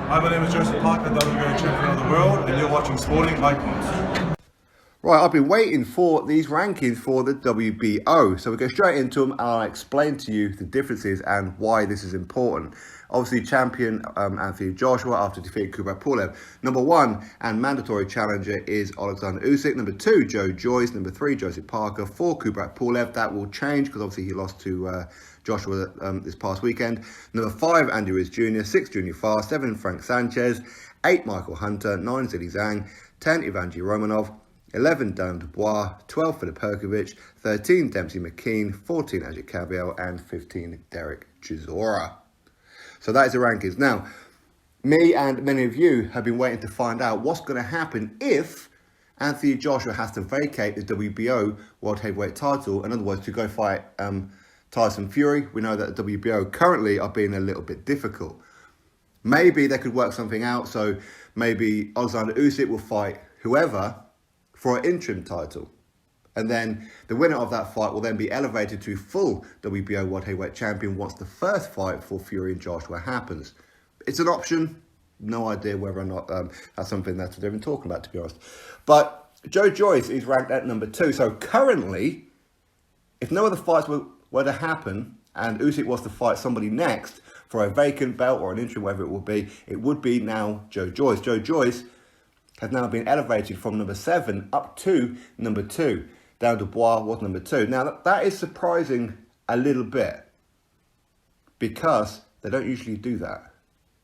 Hi, my name is Joseph Parker, WBO champion of the world, and you're watching Sporting Icons. Right, I've been waiting for these rankings for the WBO, so we'll go straight into them and I'll explain to you the differences and why this is important. Obviously, champion Anthony Joshua after defeating Kubrat Pulev. Number 1 and mandatory challenger is Oleksandr Usyk. Number 2, Joyce. Number 3, Joseph Parker. 4, Kubrat Pulev. That will change because obviously he lost to Joshua this past weekend. Number 5, Andy Ruiz Jr. 6, Junior Farr. 7, Frank Sanchez. 8, Michael Hunter. 9, Zhilei Zhang. 10, Evangelos Romanov. 11, Dan Dubois. 12, Filip Hrgović. 13, Dempsey McKean. 14, Ajit Kabiel. And 15, Derek Chisora. So that is the rankings. Now, me and many of you have been waiting to find out what's going to happen if Anthony Joshua has to vacate the WBO World Heavyweight title. In other words, to go fight Tyson Fury. We know that the WBO currently are being a little bit difficult. Maybe they could work something out. So maybe Oleksandr Usyk will fight whoever for an interim title. And then the winner of that fight will then be elevated to full WBO World Heavyweight Champion once the first fight for Fury and Joshua happens. It's an option. No idea whether or not that's something that they've been talking about, to be honest. But Joyce is ranked at number 2. So currently, if no other fights were to happen and Usyk was to fight somebody next for a vacant belt or an interim, whatever it would be now Joyce. Joyce has now been elevated from number 7 up to number 2. Dan Dubois was number 2. Now, that is surprising a little bit because they don't usually do that.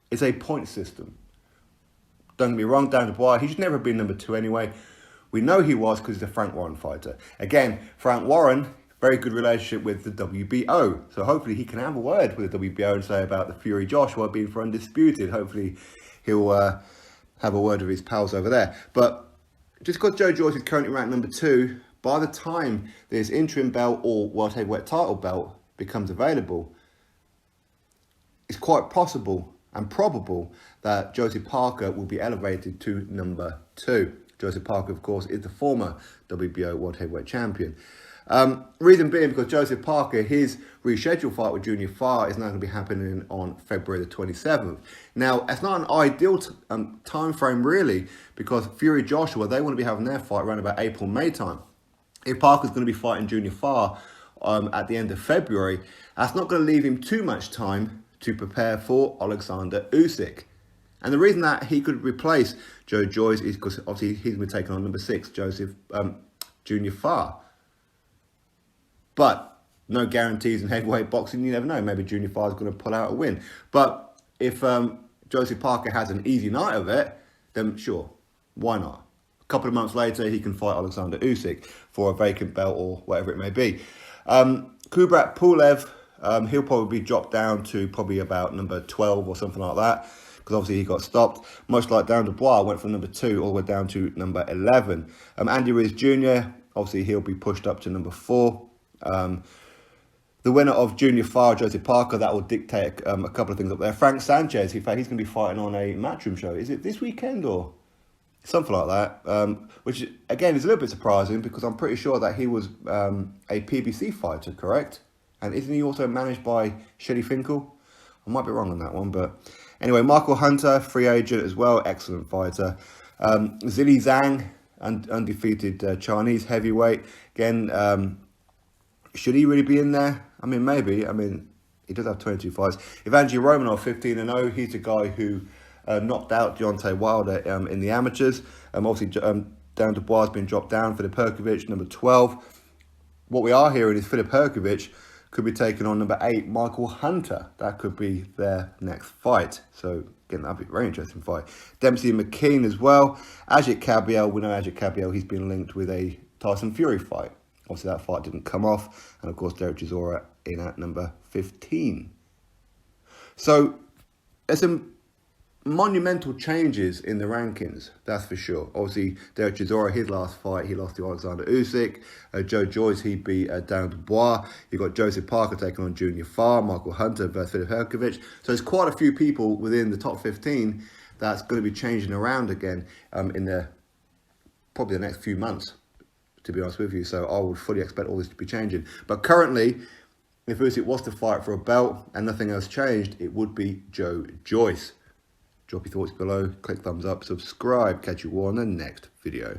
It's a point system. Don't get me wrong, Dan Dubois, he's never been number 2 anyway. We know he was because he's a Frank Warren fighter. Again, Frank Warren, very good relationship with the WBO. So hopefully he can have a word with the WBO and say about the Fury Joshua being for undisputed. Hopefully he'll have a word with his pals over there. But just because Joyce is currently ranked number 2, by the time this interim belt or World Heavyweight title belt becomes available, it's quite possible and probable that Joseph Parker will be elevated to number 2. Joseph Parker, of course, is the former WBO World Heavyweight Champion. Reason being because Joseph Parker, his rescheduled fight with Junior Farr is now going to be happening on February the 27th. Now, it's not an ideal time frame really because Fury Joshua, they want to be having their fight around about April, May time. If Parker's going to be fighting Junior Farr at the end of February, that's not going to leave him too much time to prepare for Oleksandr Usyk. And the reason that he could replace Joyce is because obviously he's been taking on number 6, Junior Farr. But no guarantees in heavyweight boxing. You never know. Maybe Junior Farr is going to pull out a win. But if Joseph Parker has an easy night of it, then sure, why not? A couple of months later, he can fight Oleksandr Usyk for a vacant belt or whatever it may be. Kubrat Pulev, he'll probably be dropped down to probably about number 12 or something like that because obviously he got stopped. Most like Dan Dubois went from number 2 all the way down to number 11. Andy Ruiz Jr., obviously he'll be pushed up to number 4. The winner of Junior Farr, Joseph Parker, that will dictate a couple of things up there. Frank Sanchez, in fact, he's going to be fighting on a Matchroom show. Is it this weekend or something like that? Which, again, is a little bit surprising because I'm pretty sure that he was a PBC fighter, correct? And isn't he also managed by Shelly Finkel? I might be wrong on that one, but anyway, Michael Hunter, free agent as well, excellent fighter. Zhilei Zhang, undefeated Chinese heavyweight. Again, should he really be in there? I mean, maybe. I mean, he does have 22 fights. Evangelos Romanov, 15-0. He's the guy who knocked out Deontay Wilder in the amateurs. Obviously, Dan Dubois has been dropped down. Filip Hrgović, number 12. What we are hearing is Filip Hrgović could be taking on number 8, Michael Hunter. That could be their next fight. So, again, that'd be a very interesting fight. Dempsey McKean as well. Ajit Kabiel, we know Ajit Kabiel, he's been linked with a Tyson Fury fight. Obviously, that fight didn't come off. And, of course, Derek Chisora in at number 15. So, there's some monumental changes in the rankings, that's for sure. Obviously, Derek Chisora, his last fight, he lost to Oleksandr Usyk. Joyce, he beat Dan Dubois. You've got Joseph Parker taking on Junior Farr, Michael Hunter versus Filip Hrgović. So there's quite a few people within the top 15 that's going to be changing around again in probably the next few months, to be honest with you. So I would fully expect all this to be changing. But currently, if Usyk was to fight for a belt and nothing else changed, it would be Joyce. Drop your thoughts below, click thumbs up, subscribe. Catch you all on the next video.